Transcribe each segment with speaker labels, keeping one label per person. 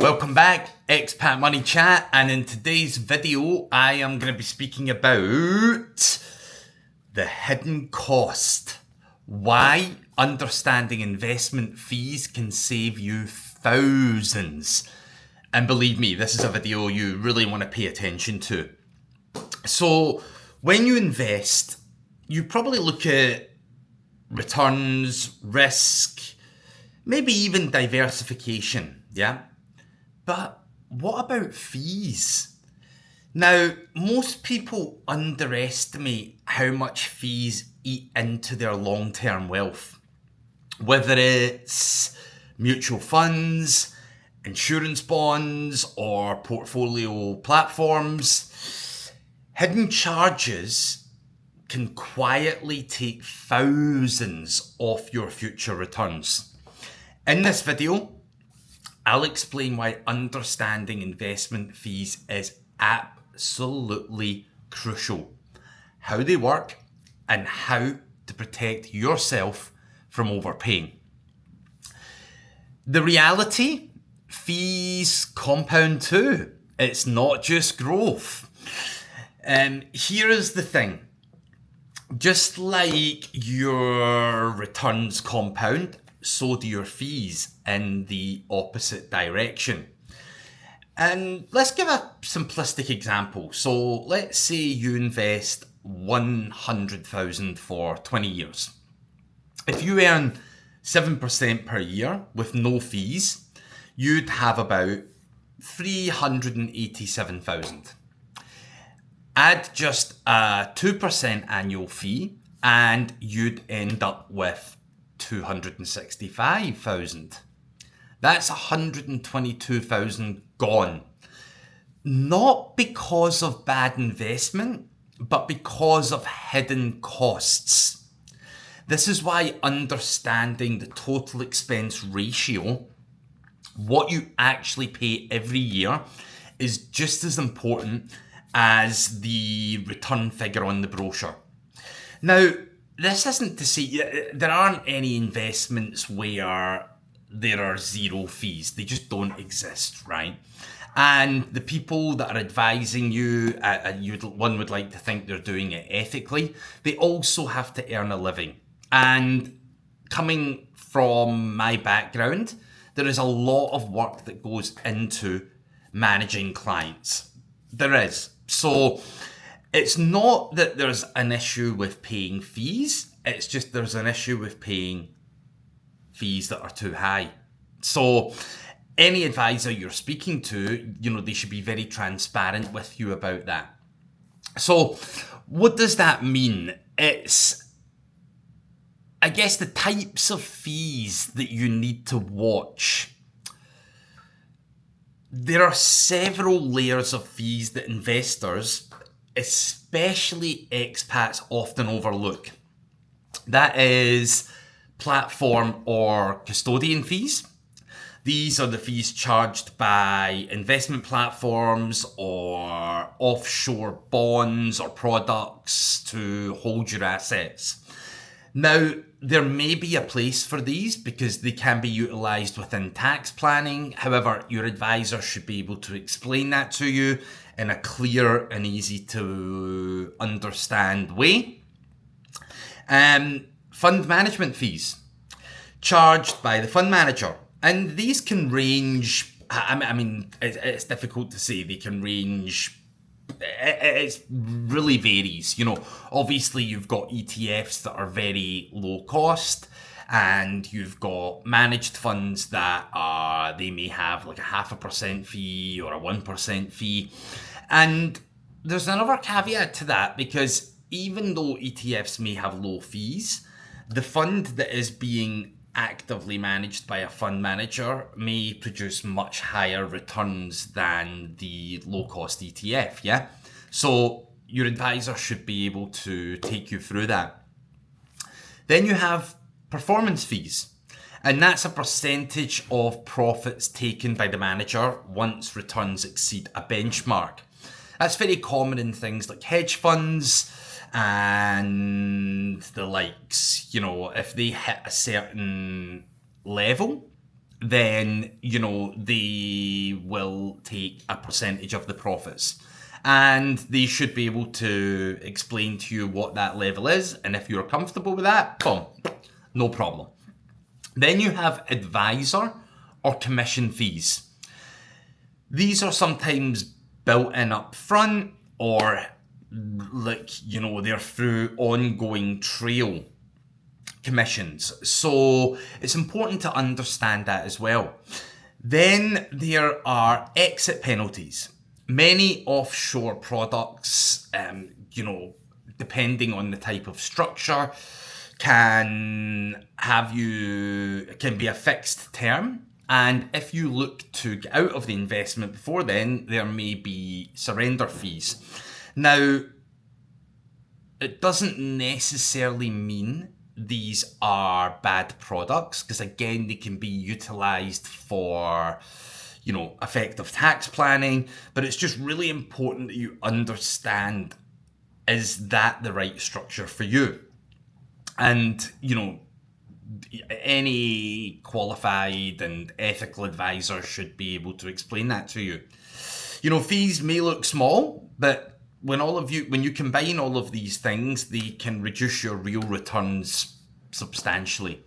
Speaker 1: Welcome back, Expat Money Chat, and in today's video I am going to be speaking about the hidden cost. Why understanding investment fees can save you thousands. And believe me, this is a video you really want to pay attention to. So when you invest, you probably look at returns, risk, maybe even diversification, yeah? But what about fees? Now, most people underestimate how much fees eat into their long-term wealth. Whether it's mutual funds, insurance bonds, or portfolio platforms, hidden charges can quietly take thousands off your future returns. In this video, I'll explain why understanding investment fees is absolutely crucial, how they work, and how to protect yourself from overpaying. The reality, fees compound too. It's not just growth. Here is the thing. Just like your returns compound, so do your fees in the opposite direction. And let's give a simplistic example. So let's say you invest 100,000 for 20 years. If you earn 7% per year with no fees, you'd have about 387,000. Add just a 2% annual fee and you'd end up with 265,000. That's 122,000 gone. Not because of bad investment, but because of hidden costs. This is why understanding the total expense ratio, what you actually pay every year, is just as important as the return figure on the brochure. Now, this isn't to say there aren't any investments where there are zero fees. They just don't exist, right? And the people that are advising you, one would like to think they're doing it ethically. They also have to earn a living. And coming from my background, there is a lot of work that goes into managing clients. There is. So it's not that there's an issue with paying fees. It's just there's an issue with paying fees that are too high. So any advisor you're speaking to, they should be very transparent with you about that. So what does that mean? It's, I guess, the types of fees that you need to watch. There are several layers of fees that investors, especially expats, often overlook. That is platform or custodian fees. These are the fees charged by investment platforms or offshore bonds or products to hold your assets. Now, there may be a place for these because they can be utilized within tax planning. However, your advisor should be able to explain that to you in a clear and easy to understand way. Fund management fees charged by the fund manager. And these can range, it's difficult to say. They can range, it really varies. Obviously you've got ETFs that are very low cost, and you've got managed funds that they may have like a 0.5% fee or a 1% fee. And there's another caveat to that, because even though ETFs may have low fees, the fund that is being actively managed by a fund manager may produce much higher returns than the low-cost ETF, yeah? So your advisor should be able to take you through that. Then you have performance fees, and that's a percentage of profits taken by the manager once returns exceed a benchmark. That's very common in things like hedge funds and the likes. If they hit a certain level, then, they will take a percentage of the profits. And they should be able to explain to you what that level is. And if you're comfortable with that, boom, no problem. Then you have advisor or commission fees. These are sometimes built in up front, or they're through ongoing trail commissions. So it's important to understand that as well. Then there are exit penalties. Many offshore products, depending on the type of structure, can be a fixed term. And if you look to get out of the investment before then, there may be surrender fees. Now, it doesn't necessarily mean these are bad products, because again, they can be utilized for, effective tax planning, but it's just really important that you understand, is that the right structure for you? And, any qualified and ethical advisor should be able to explain that to you. Fees may look small, but when you combine all of these things, they can reduce your real returns substantially.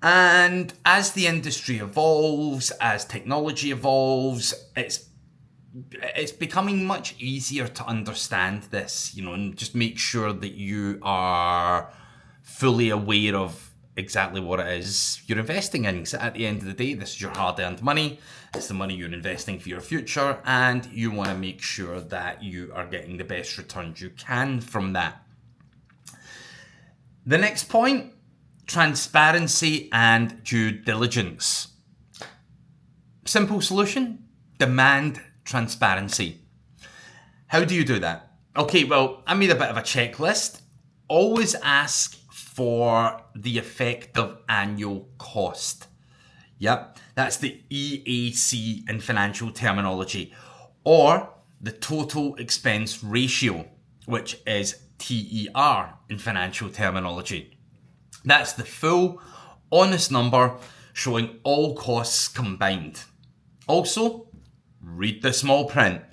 Speaker 1: And as the industry evolves, as technology evolves, it's becoming much easier to understand this, and just make sure that you are fully aware of exactly what it is you're investing in. So at the end of the day, this is your hard-earned money. It's the money you're investing for your future, and you want to make sure that you are getting the best returns you can from that. The next point, transparency and due diligence. Simple solution, demand transparency. How do you do that? Okay, well, I made a bit of a checklist. Always ask for the effective annual cost. Yep, that's the EAC in financial terminology, or the total expense ratio, which is TER in financial terminology. That's the full, honest number showing all costs combined. Also, read the small print.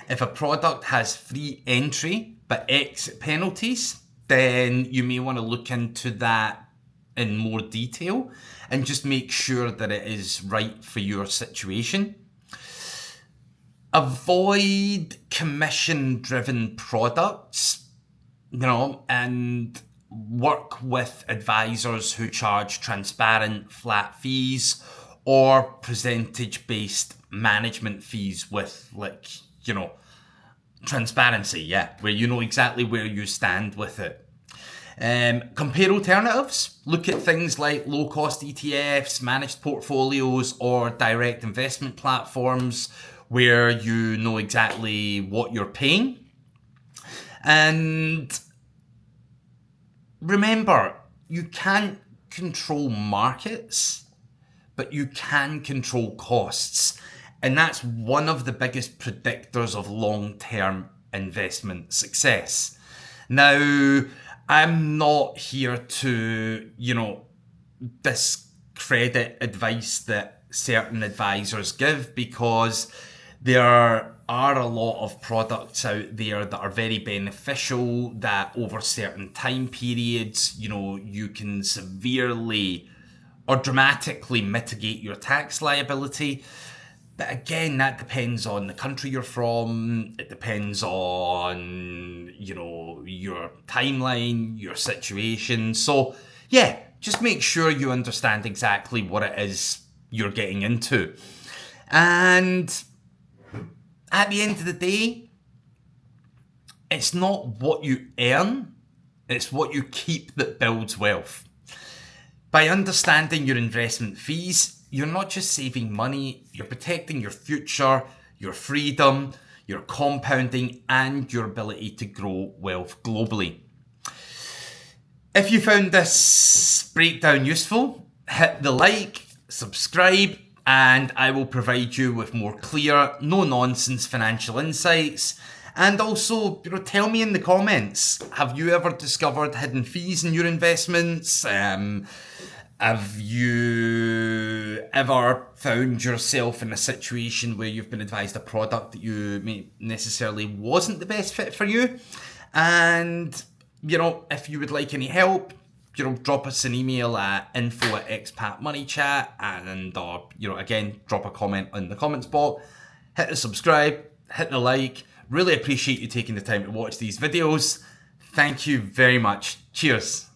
Speaker 1: If a product has free entry but exit penalties, then you may want to look into that in more detail and just make sure that it is right for your situation. Avoid commission-driven products, and work with advisors who charge transparent flat fees or percentage-based management fees with transparency, where you know exactly where you stand with it. Compare alternatives. Look at things like low-cost ETFs, managed portfolios, or direct investment platforms where you know exactly what you're paying. And remember, you can't control markets, but you can control costs. And that's one of the biggest predictors of long-term investment success. Now, I'm not here to, discredit advice that certain advisors give, because there are a lot of products out there that are very beneficial, that over certain time periods, you can severely or dramatically mitigate your tax liability. But again, that depends on the country you're from. It depends on, your timeline, your situation. So yeah, just make sure you understand exactly what it is you're getting into. And at the end of the day, it's not what you earn, it's what you keep that builds wealth. By understanding your investment fees, you're not just saving money, you're protecting your future, your freedom, your compounding, and your ability to grow wealth globally. If you found this breakdown useful, hit the like, subscribe, and I will provide you with more clear, no-nonsense financial insights. And also, tell me in the comments, have you ever discovered hidden fees in your investments? Have you ever found yourself in a situation where you've been advised a product that you may necessarily wasn't the best fit for you? And, if you would like any help, drop us an email at info@Expat Money Chat, and, again, drop a comment in the comments box. Hit the subscribe, hit the like. Really appreciate you taking the time to watch these videos. Thank you very much. Cheers.